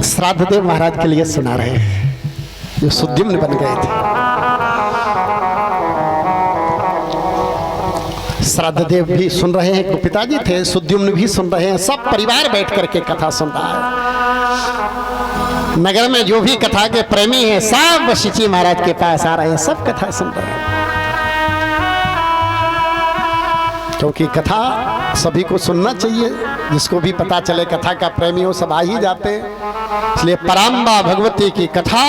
श्राद्धदेव महाराज के लिए सुना रहे हैं, जो सुद्युम्न बन गए थे। श्राद्धदेव भी सुन रहे हैं, पिताजी थे, सुद्युम्न भी सुन रहे हैं, सब परिवार बैठ करके कथा सुन रहा है। नगर में जो भी कथा के प्रेमी हैं सब वशिष्ठ महाराज के पास आ रहे हैं, सब कथा सुन रहे हैं, क्योंकि कथा सभी को सुनना चाहिए। जिसको भी पता चले कथा का प्रेमी हो, सब आ ही जाते हैं। इसलिए पराम्बा भगवती की कथा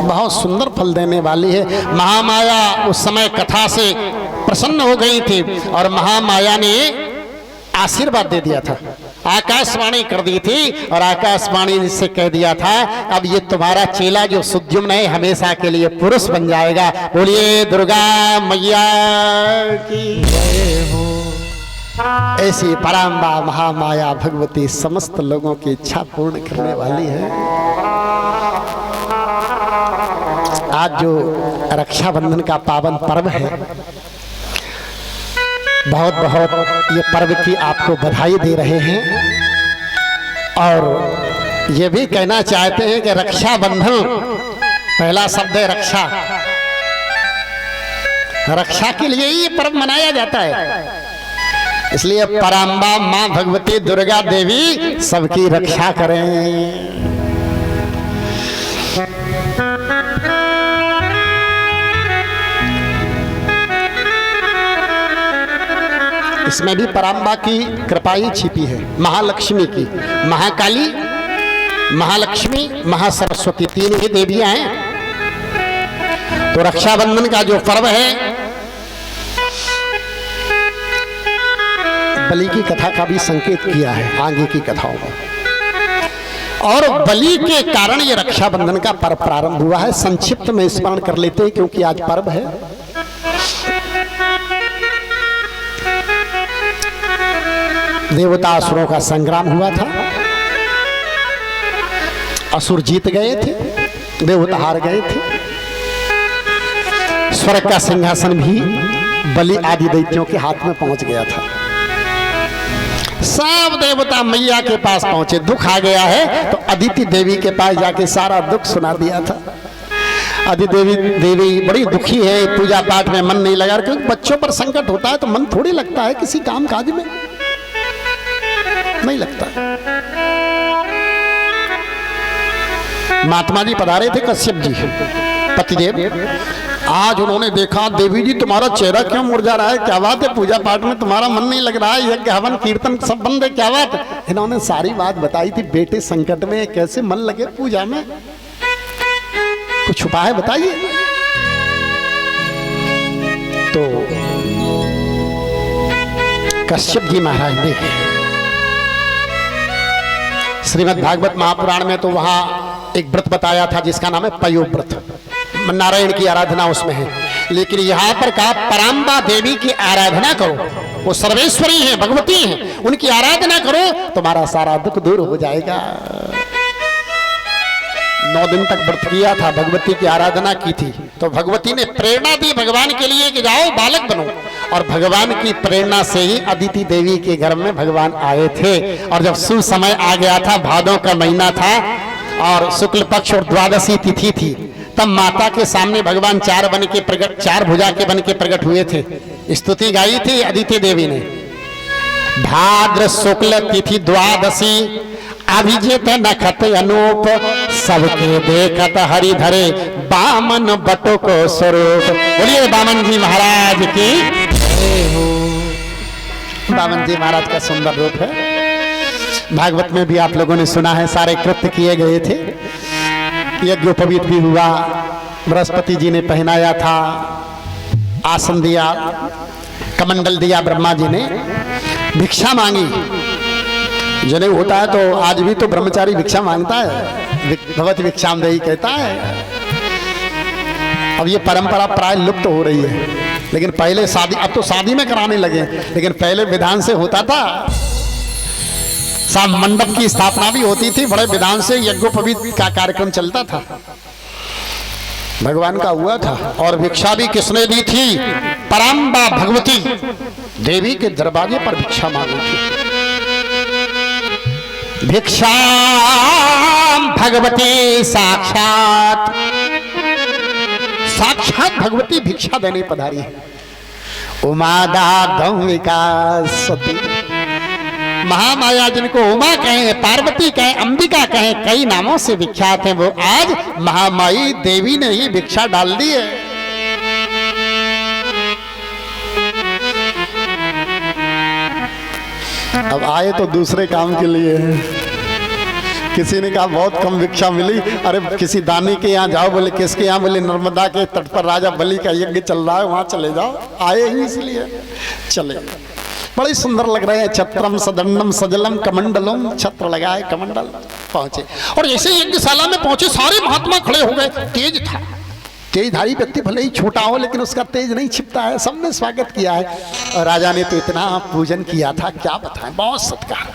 बहुत सुंदर फल देने वाली है। महामाया उस समय कथा से प्रसन्न हो गई थी और महामाया ने आशीर्वाद दे दिया था, आकाशवाणी कर दी थी और आकाशवाणी से कह दिया था अब ये तुम्हारा चेला जो सुद्युम्न है हमेशा के लिए पुरुष बन जाएगा। बोलिए दुर्गा मैया की जय हो। ऐसी पराम्बा महामाया भगवती समस्त लोगों की इच्छा पूर्ण करने वाली है। आज जो रक्षाबंधन का पावन पर्व है, बहुत बहुत ये पर्व की आपको बधाई दे रहे हैं और ये भी कहना चाहते हैं कि रक्षाबंधन पहला शब्द है रक्षा, रक्षा के लिए ही ये पर्व मनाया जाता है। इसलिए पराम्बा मां भगवती दुर्गा देवी सबकी रक्षा करें। इसमें भी पराम्बा की कृपा ही छिपी है, महालक्ष्मी की। महाकाली, महालक्ष्मी, महासरस्वती तीन ही देवियां हैं। तो रक्षाबंधन का जो पर्व है, बलि की कथा का भी संकेत किया है आगे की कथाओं में, और बलि के कारण ये रक्षाबंधन का पर्व प्रारंभ हुआ है। संक्षिप्त में स्मरण कर लेते हैं क्योंकि आज पर्व है। देवता असुरों का संग्राम हुआ था, असुर जीत गए थे, देवता हार गए थे। स्वर्ग का सिंहासन भी बलि आदि दैत्यों के हाथ में पहुंच गया था। सब देवता मैया के पास पहुंचे, दुख आ गया है तो अदिति देवी के पास जाके सारा दुख सुना दिया था। अदिति देवी बड़ी दुखी है, पूजा पाठ में मन नहीं लगा, क्योंकि बच्चों पर संकट होता है तो मन थोड़ी लगता है किसी काम काज में, नहीं लगता। महात्मा जी पधारे थे, कश्यप जी पतिदेव। आज उन्होंने देखा, देवी जी तुम्हारा चेहरा क्यों मुरझा रहा है, क्या बात है, पूजा पाठ में तुम्हारा मन नहीं लग रहा है, यज्ञ हवन कीर्तन सब बंद है, क्या बात है। इन्होंने सारी बात बताई थी, बेटे संकट में कैसे मन लगे पूजा में, कुछ छुपा है बताइए। तो कश्यप जी महाराज ने श्रीमद् भागवत महापुराण में तो वहां एक व्रत बताया था जिसका नाम है पयोव्रत, नारायण की आराधना उसमें है। लेकिन यहां पर कहा पराम्बा देवी की आराधना करो, वो सर्वेश्वरी है, भगवती है, उनकी आराधना करो तुम्हारा सारा दुख दूर हो जाएगा। 9 दिन तक व्रत किया था, भगवती की आराधना की थी, तो भगवती ने प्रेरणा दी भगवान के लिए कि जाओ बालक बनो, और भगवान की प्रेरणा से ही अदिति देवी के घर में भगवान आए थे। और जब शुभ समय आ गया था, भादों का महीना था और शुक्ल पक्ष और द्वादशी तिथि थी, तब माता के सामने भगवान चार भुजा के बन के प्रकट हुए थे। स्तुति गाई थी अदिति देवी ने, भाद्र शुक्ल तिथि द्वादशी अभिजित नखत अनूप, सबके देखत हरिधरे बामन बटो को स्वरूप। बोलिए बामन जी महाराज की जय हो। बामन जी महाराज का सुंदर रूप है। भागवत में भी आप लोगों ने सुना है, सारे कृत्य किए गए थे, यज्ञोपवीत भी हुआ, बृहस्पति जी ने पहनाया था, आसन दिया, कमंडल दिया, ब्रह्मा जी ने भिक्षा मांगी। जनेऊ होता है तो आज भी तो ब्रह्मचारी भिक्षा मांगता है, भगवत भिक्षाम देही कहता है। अब ये परंपरा प्राय लुप्त हो रही है, लेकिन पहले शादी, अब तो शादी में कराने लगे, लेकिन पहले विधान से होता था। साम मंडप की स्थापना भी होती थी, बड़े विधान से यज्ञोपवीत का कार्यक्रम चलता था, भगवान का हुआ था। और भिक्षा भी किसने दी थी? पराम्बा भगवती देवी के दरवाजे पर भिक्षा मांगी थी। भिक्षा भगवती साक्षात साक्षात भगवती भिक्षा देने पधारी है। उमादा गौविका सती, महामाया जिनको उमा कहें, पार्वती कहें, अंबिका कहें, कई नामों से विख्यात हैं, वो आज महामाई देवी ने ही भिक्षा डाल दी है। अब आए तो दूसरे काम के लिए। किसी ने कहा बहुत कम भिक्षा मिली, अरे किसी दानी के यहाँ जाओ, बोले किसके यहाँ, बोले नर्मदा के तट पर राजा बलि का यज्ञ चल रहा है, वहां चले जाओ। आए ही इसलिए चले। बड़े सुंदर लग रहे हैं, छत्रम सदंडम सजलम कमंडलम, छत्र लगाए कमंडल, पहुंचे। और जैसे यज्ञशाला में पहुंचे सारे महात्मा खड़े हो गए। तेज था, तेजधारी व्यक्ति भले ही छोटा हो लेकिन उसका तेज नहीं छिपता है। सबने स्वागत किया है और राजा ने तो इतना पूजन किया था, क्या बताएं, बहुत सत्कार।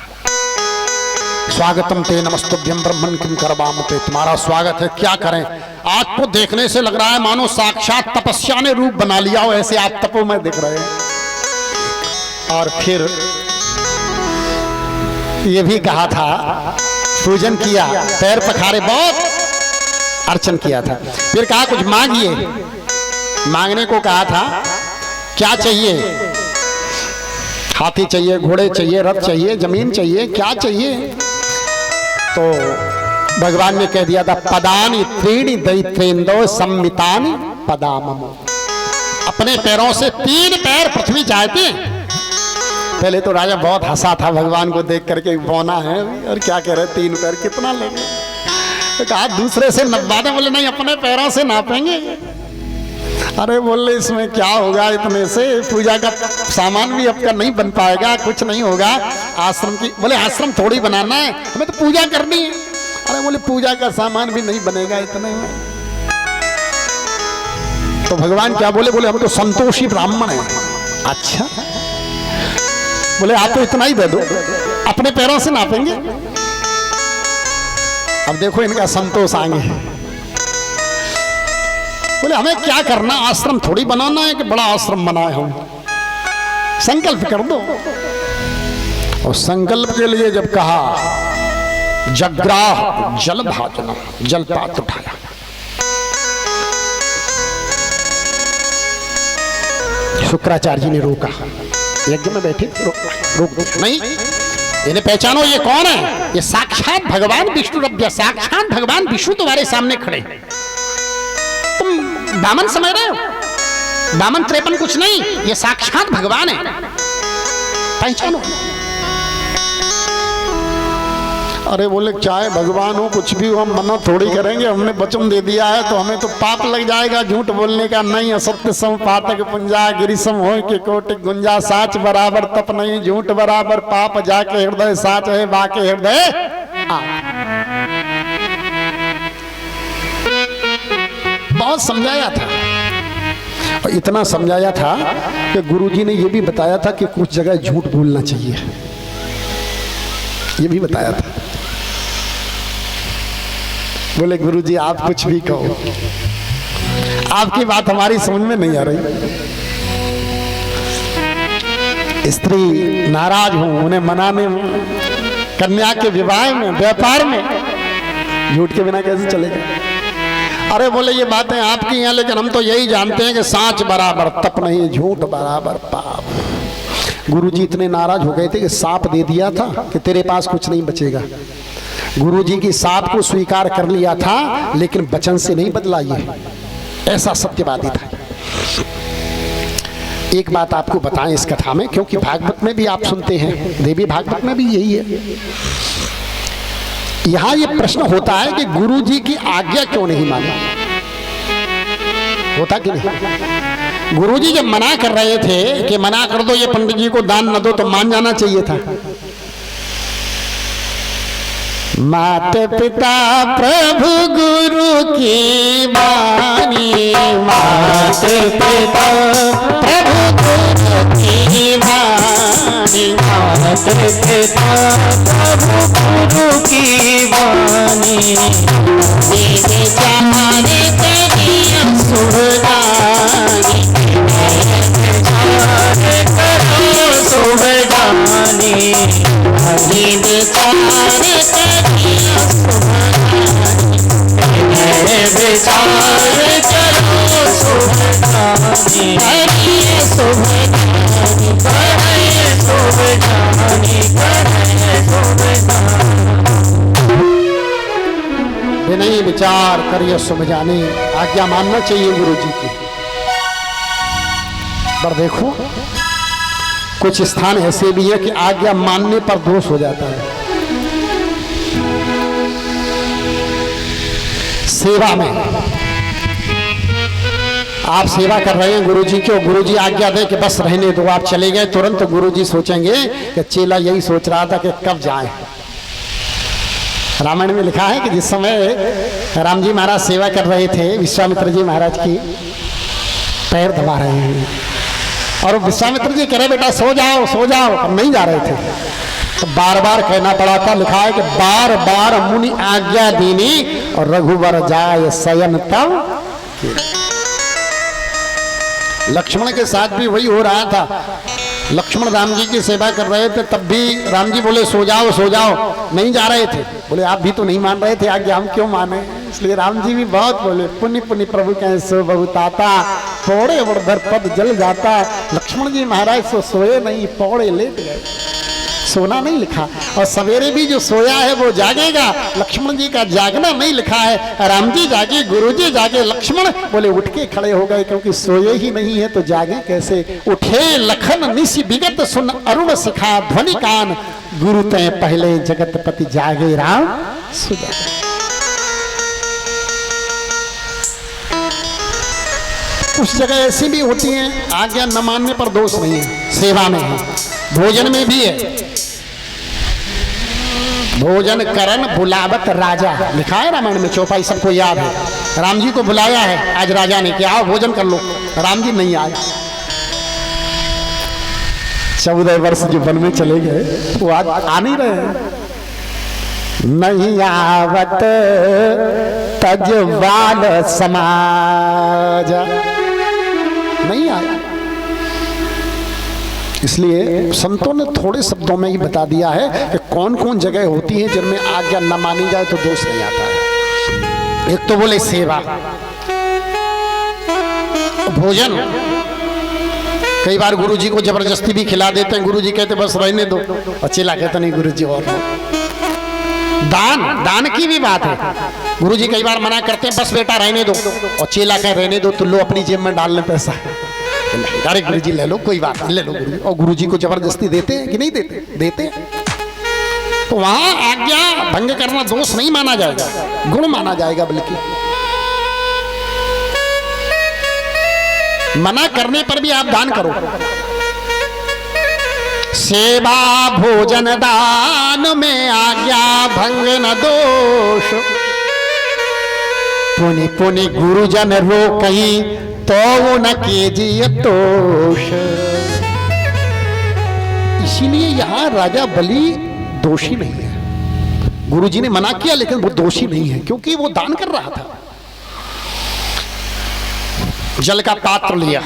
स्वागतम ते नमस्तुभ्यम ब्रह्मन किम करवाम ते, तुम्हारा स्वागत है, क्या करें। आज तो देखने से लग रहा है मानो साक्षात तपस्या ने रूप बना लिया हो, ऐसे आप तपो में दिख रहे हैं। और फिर ये भी कहा था, पूजन किया, पैर पखारे, बहुत अर्चन किया था। फिर कहा कुछ मांगिए, मांगने को कहा था। क्या चाहिए? हाथी चाहिए, घोड़े चाहिए, रथ चाहिए, जमीन चाहिए, क्या चाहिए? तो भगवान ने कह दिया था, पदानि त्रीणि दैत्रेंदो सम्मितानि पदाममो। अपने पैरों से 3 पैर पृथ्वी चाहते। पहले तो राजा बहुत हंसा था भगवान को देख करके, बौना है और क्या कह रहे 3 पैर कितना लेंगे। तो कहा दूसरे से नब्बा दे, बोले नहीं अपने पैरों से नापेंगे। अरे बोले इसमें क्या होगा, इतने से पूजा का सामान भी आपका नहीं बन पाएगा, कुछ नहीं होगा। आश्रम की, बोले आश्रम थोड़ी बनाना है, हमें तो पूजा करनी है। अरे बोले पूजा का सामान भी नहीं बनेगा इतने में। तो भगवान क्या बोले, बोले हम तो संतोषी ब्राह्मण हैं। अच्छा, बोले आप तो इतना ही दे दो, अपने पैरों से नापेंगे। अब देखो इनका संतोष आगे। बोले हमें क्या करना, आश्रम थोड़ी बनाना है कि बड़ा आश्रम बनाए हम, संकल्प कर दो। और संकल्प के लिए जब कहा, जग्राह जल भाजना, जल पात्र उठाया। शुक्राचार्य जी ने रोका, यज्ञ में बैठे, रोक नहीं, इन्हें पहचानो ये कौन है, ये साक्षात भगवान विष्णु रभ्य, साक्षात भगवान विष्णु तुम्हारे सामने खड़े। तुम बामन समझ रहे हो? बामन 53 कुछ नहीं, ये साक्षात भगवान है, पहचानो। अरे बोले चाहे भगवान हो कुछ भी हो, हम मना थोड़ी करेंगे, हमने वचन दे दिया है तो हमें तो पाप लग जाएगा झूठ बोलने का। नहीं, असत्य सम पातक पुंजा, गिरिसम हो के कोटि गुंजा, साच बराबर तप नहीं, झूठ बराबर पाप, जाके हृदय साच है, बाके हृदय बहुत समझाया था। और इतना समझाया था कि गुरुजी ने यह भी बताया था कि कुछ जगह झूठ बोलना चाहिए, ये भी बताया था। बोले गुरुजी आप कुछ भी कहो, आपकी बात हमारी समझ में नहीं आ रही। स्त्री नाराज हो, उन्हें मनाने में, कन्या के विवाह में, व्यापार में झूठ के बिना कैसे चलेगा। अरे बोले ये बातें आपकी हैं, लेकिन हम तो यही जानते हैं कि साच बराबर तप नहीं, झूठ बराबर पाप। गुरुजी इतने नाराज हो गए थे कि सांप दे दिया था कि तेरे पास कुछ नहीं बचेगा। गुरुजी की सांप को स्वीकार कर लिया था, लेकिन वचन से नहीं बदला, ये ऐसा सत्यवादी था। एक बात आपको बताएं इस कथा में, क्योंकि भागवत में भी आप सुनते हैं, देवी भागवत में भी यही है। यहां ये प्रश्न होता है कि गुरुजी की आज्ञा क्यों नहीं मानी, होता कि नहीं? गुरुजी जब मना कर रहे थे कि मना कर दो, ये पंडित जी को दान न दो, तो मान जाना चाहिए था। माता पिता प्रभु गुरु की वाणी, माता पिता प्रभु गुरु की वाणी, माता पिता प्रभु गुरु की वाणी, मेरे चारे तेरी सुभगानी, मेरे करो सुभगानी, हरि विचार तेरी सुभगानी। विनय विचार करिए सुम जाने, आज्ञा मानना चाहिए गुरु जी की। पर देखो कुछ स्थान ऐसे भी है कि आज्ञा मानने पर दोष हो जाता है। सेवा में आप सेवा कर रहे हैं गुरु जी की, और गुरु जी आज्ञा दे कि बस रहने दो, आप चले गए, तुरंत गुरु जी सोचेंगे कि चेला यही सोच रहा था कि कब जाए। रामायण में लिखा है कि जिस समय राम जी महाराज सेवा कर रहे थे, विश्वामित्र जी महाराज की पैर दबा रहे हैं, और विश्वामित्र जी कह रहे बेटा सो जाओ सो जाओ, और नहीं जा रहे थे, तो बार बार कहना पड़ा था। लिखा है कि बार बार मुनि आज्ञा दीनी और रघुवर जाय शयन तब। लक्ष्मण के साथ भी वही हो रहा था। लक्ष्मण राम जी की सेवा कर रहे थे, तब भी राम जी बोले सो जाओ सो जाओ, नहीं जा रहे थे। बोले आप भी तो नहीं मान रहे थे आज्ञा, हम क्यों माने। इसलिए राम जी भी बहुत बोले पुण्य पुण्य प्रभु कहें सो बहुताता, पौड़े उड़धर पद जल जाता। लक्ष्मण जी महाराज सो सोए नहीं, पौड़े लेट गए, सोना नहीं लिखा। और सवेरे भी जो सोया है वो जागेगा, लक्ष्मण जी का जागना नहीं लिखा है। राम जी जागे, गुरु जी जागे, लक्ष्मण बोले उठ के खड़े हो गए, क्योंकि सोए ही नहीं है तो जागे कैसे। उठे लखन निशि विगत सुन अरुण सिखा ध्वनि कान, गुरु तय पहले जगतपति जागे राम सुजा। कुछ जगह ऐसी भी होती हैं आज्ञा न मानने पर दोष नहीं है, सेवा में है, भोजन में भी है। भोजन करन बुलावत राजा, लिखा है रामायण में, चौपाई सबको याद है। राम जी को बुलाया है आज राजा ने कि आओ भोजन कर लो, राम जी नहीं आए। 14 वर्ष जो वन में चले गए वो आज आ नहीं रहे। नहीं आवत तजवाल समाज, नहीं आया। इसलिए संतों ने थोड़े शब्दों में ही बता दिया है कि कौन कौन जगह होती है जिनमें आज्ञा न मानी जाए तो दोष नहीं आता है। एक तो बोले सेवा, भोजन कई बार गुरु जी को जबरदस्ती भी खिला देते हैं, गुरु जी कहते बस रहने दो, और चेला कहते नहीं गुरु जी और दान, दान की भी बात है। गुरु जी कई बार मना करते हैं बस बेटा रहने दो, और चेला कह रहने दो तो लो अपनी जेब में डाल ले पैसा, अरे गुरु जी ले लो कोई बात नहीं ले लो गुरु जी। और गुरु जी को जबरदस्ती देते हैं कि नहीं देते, देते हैं। तो वहां आज्ञा भंग करना दोष नहीं माना जाएगा, गुण माना जाएगा। बल्कि मना करने पर भी आप दान करो। सेवा भोजन दान में आज्ञा भंग न दोष, पुनि पुनि गुरुजन रोकहि तो न कीजिए दोष। इसीलिए यहां राजा बलि दोषी नहीं है। गुरुजी ने मना किया लेकिन वो दोषी नहीं है, क्योंकि वो दान कर रहा था। जल का पात्र लिया,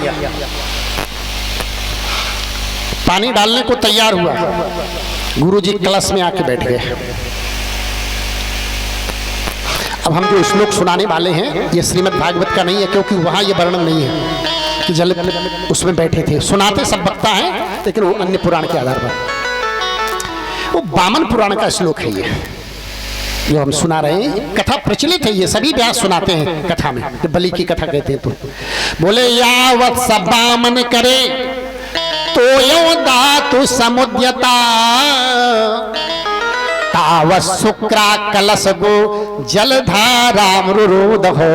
पानी डालने को तैयार हुआ, गुरुजी कलश में आके बैठ गए। अब हम जो श्लोक सुनाने वाले हैं ये श्रीमद् भागवत का नहीं है, क्योंकि वहां ये वर्णन नहीं है कि जल उसमें बैठे थे। सुनाते सब वक्ता है लेकिन वो अन्य पुराण के आधार पर, वो वामन पुराण का श्लोक है ये जो हम सुना रहे हैं। कथा प्रचलित है, ये सभी व्यास सुनाते हैं कथा में, तो बलि की कथा कहते हैं। तो बोले यावत सब वामन करे तो यो दातु समुद्यता, तावत शुक्रा कलश गो जलधारामरुरोध हो।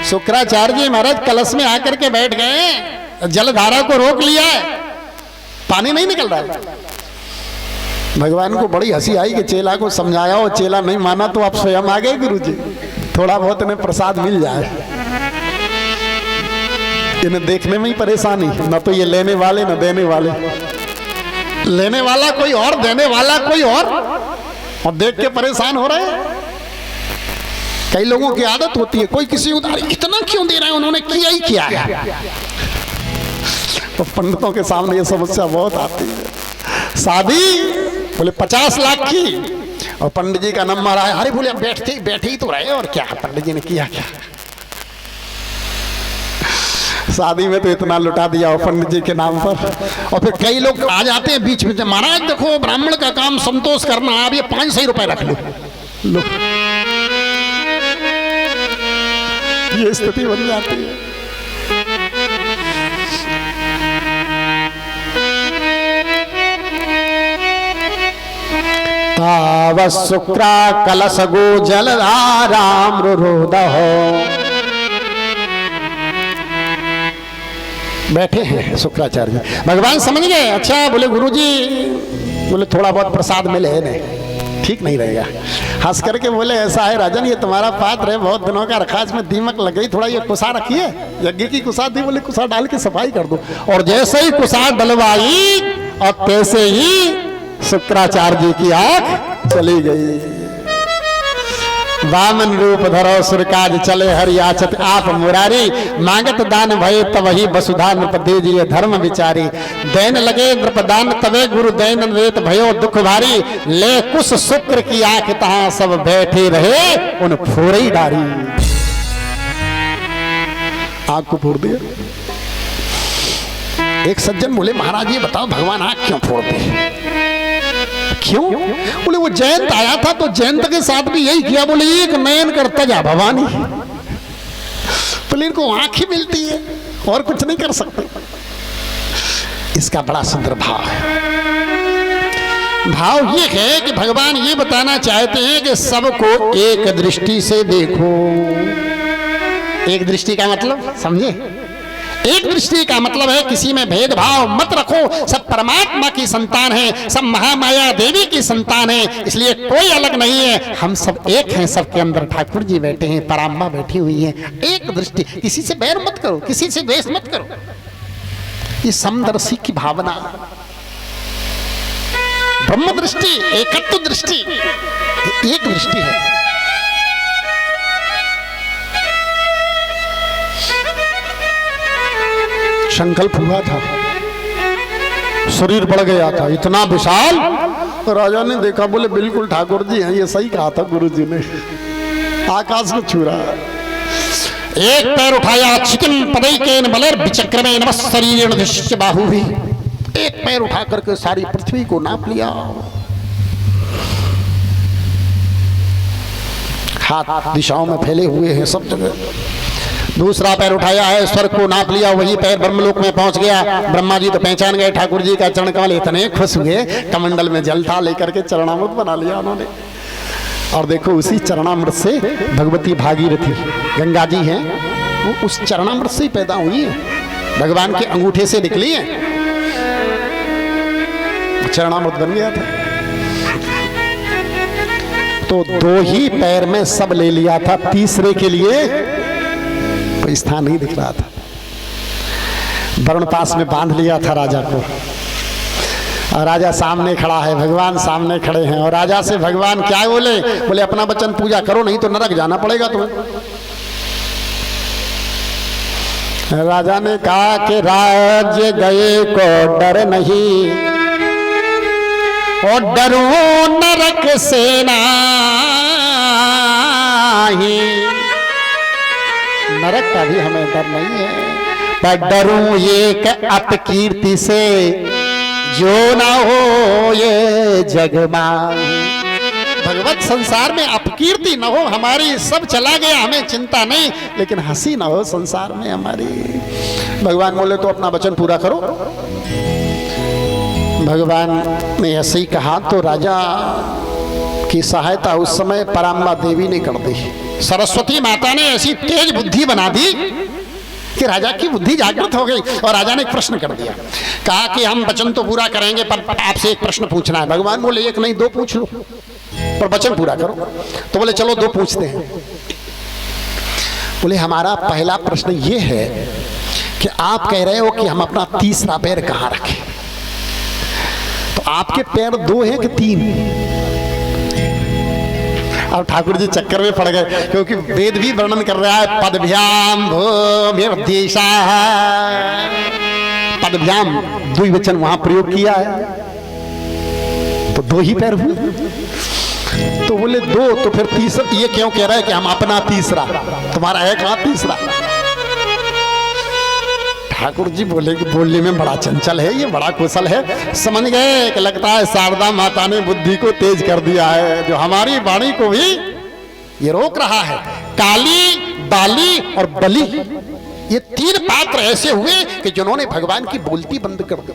शुक्राचार्य जी महाराज कलश में आकर के बैठ गए, जलधारा को रोक लिया है, पानी नहीं निकल रहा है। भगवान को बड़ी हंसी आई कि चेला को समझाया और चेला नहीं माना, तो आप स्वयं आ गए गुरु जी, थोड़ा बहुत इन्हें प्रसाद मिल जाए। इन्हें देखने में ही परेशानी, न तो ये लेने वाले न देने वाले, लेने वाला कोई और देने वाला कोई और देख के परेशान हो रहे हैं। कई लोगों की आदत होती है, कोई किसी उधारी इतना क्यों दे रहा है, उन्होंने किया ही क्या है। तो पंडितों के सामने ये समस्या बहुत आती है। शादी बोले 50 लाख की, और पंडित जी का नंबर आया, अरे बोले बैठे ही तो रहे, और क्या पंडित जी ने किया क्या। शादी में तो इतना लुटा दिया और पंडित जी के नाम पर। और फिर कई लोग आ जाते हैं बीच में, महाराज देखो ब्राह्मण का काम संतोष करना, आप ये 500 रुपए रख लो। ये स्थिति बन जाती है। ताव शुक्रा कलश गो जलधाराम रुरोदहो। बैठे हैं शुक्राचार्य जी, भगवान समझ गए। अच्छा बोले गुरुजी, बोले थोड़ा बहुत प्रसाद मिले है नहीं, ठीक नहीं रहेगा। हंस करके बोले ऐसा है राजन, ये तुम्हारा पात्र है, बहुत दिनों का रखा, इसमें दीमक लग गई, थोड़ा ये कुसा रखिए। यज्ञ की कुसा थी, बोले कुसा डाल के सफाई कर दो। और जैसे ही कुसा डलवाई और तैसे ही शुक्राचार्य जी की आंख चली गई। वामन रूप धरो सुरकाज चले हरियाचत आप मुरारी, मांगत दान भय तवही वसुधा नृपदे जी धर्म विचारी। दैन लगे नृपदान तवे गुरु दैन वेत भयो दुख भारी, ले कुश शुक्र की आंख तहां सब बैठे रहे उन फोड़ी डारी। आंख को फोड़ दिया। एक सज्जन बोले महाराज ये बताओ भगवान आंख क्यों फोड़ते हैं? क्यों? बोले वो जयंत आया था तो जयंत के साथ भी यही किया। बोले एक नयन करता जा भवानी, बोले इनको आंख ही मिलती है और कुछ नहीं कर सकते। इसका बड़ा सुंदर भाव है। भाव ये है कि भगवान ये बताना चाहते हैं कि सबको एक दृष्टि से देखो। एक दृष्टि का मतलब समझे? एक दृष्टि का मतलब है किसी में भेदभाव मत रखो, सब परमात्मा की संतान है, सब महामाया देवी की संतान है, इसलिए कोई अलग नहीं है, हम सब एक हैं। सबके अंदर ठाकुर जी बैठे हैं, पराम्बा बैठी हुई है। एक दृष्टि, किसी से बैर मत करो, किसी से द्वेष मत करो। ये समदर्शी की भावना, ब्रह्म दृष्टि, एकत्व दृष्टि, एक दृष्टि है। संकल्प हुआ था, शरीर बढ़ गया था इतना विशाल। तो राजा ने देखा, बोले बिल्कुल ठाकुर जी हैं, ये सही कहा था गुरु जी ने, आकाश में छू रहा। एक पैर उठाया चिकन पदई के बलर विचक्र में नमः शरीर दृश्य बाहु भी। एक पैर उठा करके सारी पृथ्वी को नाप लिया। हाथ दिशाओं में फैले हुए हैं सब जगह। दूसरा पैर उठाया है, स्वर्ग को नाप लिया, वही पैर ब्रह्मलोक में पहुंच गया। ब्रह्मा जी तो पहचान गए ठाकुर जी का चरण कमल, इतने खुश हुए, कमंडल में जल था, लेकर के चरणामृत बना लिया उन्होंने। और देखो उसी चरणामृत से भगवती भागीरथी गंगा जी हैं, वो उस चरणामृत से ही पैदा हुई है, भगवान के अंगूठे से निकली है, चरणामृत बन गया था। तो दो ही पैर में सब ले लिया था, तीसरे के लिए कोई स्थान नहीं दिख रहा था। वरुण पास में बांध लिया था राजा को, और राजा सामने खड़ा है, भगवान सामने खड़े हैं। और राजा से भगवान क्या बोले? बोले अपना वचन पूजा करो, नहीं तो नरक जाना पड़ेगा तुम्हें। राजा ने कहा कि राज्य गए को डर नहीं, और डरो नरक से नहीं। नरक का भी हमें डर नहीं है, पर डरूं एक अपकीर्ति से, जो ना हो ये जग में। भगवत संसार में अपकीर्ति न हो हमारी, सब चला गया हमें चिंता नहीं, लेकिन हंसी ना हो संसार में हमारी। भगवान बोले तो अपना वचन पूरा करो। भगवान ने ऐसे ही कहा तो राजा की सहायता उस समय पराम्बा देवी ने कर दी। सरस्वती माता ने ऐसी तेज बुद्धि बना दी कि राजा की बुद्धि जागृत हो गई। और राजा ने एक प्रश्न कर दिया, कहा कि हम वचन तो पूरा करेंगे, पर आपसे एक प्रश्न पूछना है। भगवान बोले एक नहीं दो पूछ लो, पर वचन पूरा करो। तो बोले चलो दो पूछते हैं। बोले हमारा पहला प्रश्न ये है कि आप कह रहे हो कि हम अपना तीसरा पैर कहाँ रखें, तो आपके पैर दो हैं कि तीन? अब ठाकुर जी चक्कर में पड़ गए, क्योंकि वेद भी वर्णन कर रहा है पदभ्याम भूमिर्देशा, पदभ्याम द्विवचन वहां प्रयोग किया है, तो दो ही पैर हुए। तो बोले दो, तो फिर तीसरा ये क्यों कह रहा है कि हम अपना तीसरा? तुम्हारा है कहां तीसरा? ठाकुर जी बोले कि बोलने में बड़ा चंचल है, ये बड़ा कुशल है। समझ गए कि लगता है शारदा माता ने बुद्धि को तेज कर दिया है, जो हमारी वाणी को भी ये रोक रहा है। काली, बाली और बलि, ये 3 पात्र ऐसे हुए कि जिन्होंने भगवान की बोलती बंद कर दी।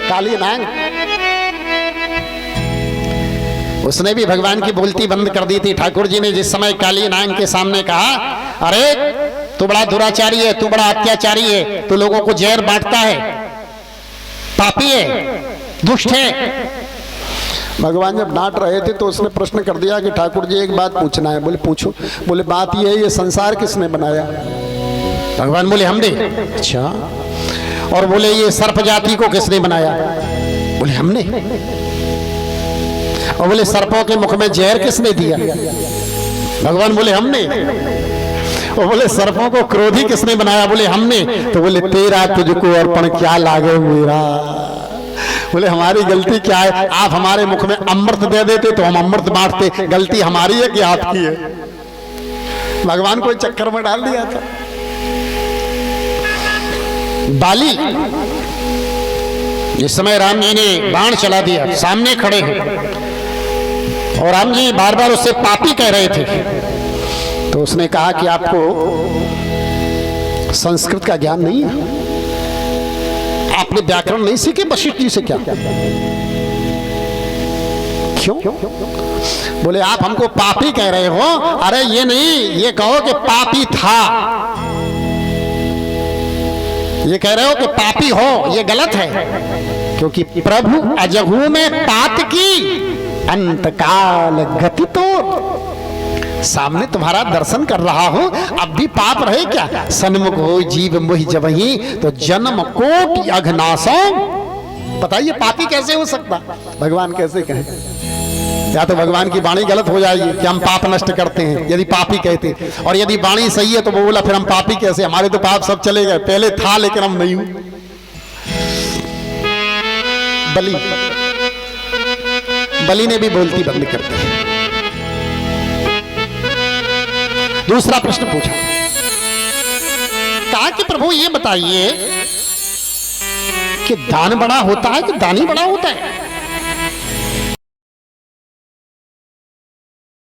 काली नाग, उसने भी भगवान की बोलती बंद कर दी थी। ठाकुर जी ने जिस समय काली नाग के सामने कहा, अरे तू बड़ा दुराचारी है, तू बड़ा अत्याचारी है, तू लोगों को जहर बांटता है, पापी है, दुष्ट है। भगवान जब डांट रहे थे तो उसने प्रश्न कर दिया कि ठाकुर जी एक बात पूछना है। बोले पूछो। बोले बात ये है, ये संसार किसने बनाया? भगवान बोले हमने। अच्छा। और बोले ये सर्प जाति को किसने बनाया? बोले हमने। और बोले सर्पों के मुख में जहर किसने दिया? भगवान बोले हमने। और बोले सर्पों को क्रोधी किसने बनाया? बोले हमने। तो बोले तेरा तुझको अर्पण क्या लागे मेरा। बोले हमारी गलती क्या है? आप हमारे मुख में अमृत दे देते तो हम अमृत बांटते, गलती हमारी है कि आपकी है? भगवान को चक्कर में डाल दिया था। बाली, जिस समय राम जी ने बाण चला दिया, सामने खड़े हैं और राम जी बार बार उससे पापी कह रहे थे, तो उसने कहा कि आपको संस्कृत का ज्ञान नहीं है, आपने व्याकरण नहीं सीखे वशिष्ठ जी से? क्या क्यों? बोले आप हमको पापी कह रहे हो। अरे ये नहीं, ये कहो कि पापी था। ये कह रहे हो कि पापी हो, ये गलत है, क्योंकि प्रभु अजहू में पात की अंतकाल गति तो सामने तुम्हारा दर्शन कर रहा हूं, अब भी पाप रहे क्या? सन्मुख हो जीव मोहि जबहि तो जन्म कोटि अघनाशों। बताइए पापी कैसे हो सकता? भगवान कैसे कहें? या तो भगवान की वाणी गलत हो जाएगी कि हम पाप नष्ट करते हैं यदि पापी कहते, और यदि वाणी सही है तो वो बोला फिर हम पापी कैसे? हमारे तो पाप सब चले गए, पहले था लेकिन हम नहीं हूं। बलि ने भी बोलती बंद कर दी। दूसरा प्रश्न पूछा, कहा कि प्रभु ये बताइए कि दान बड़ा होता है कि दानी बड़ा होता है?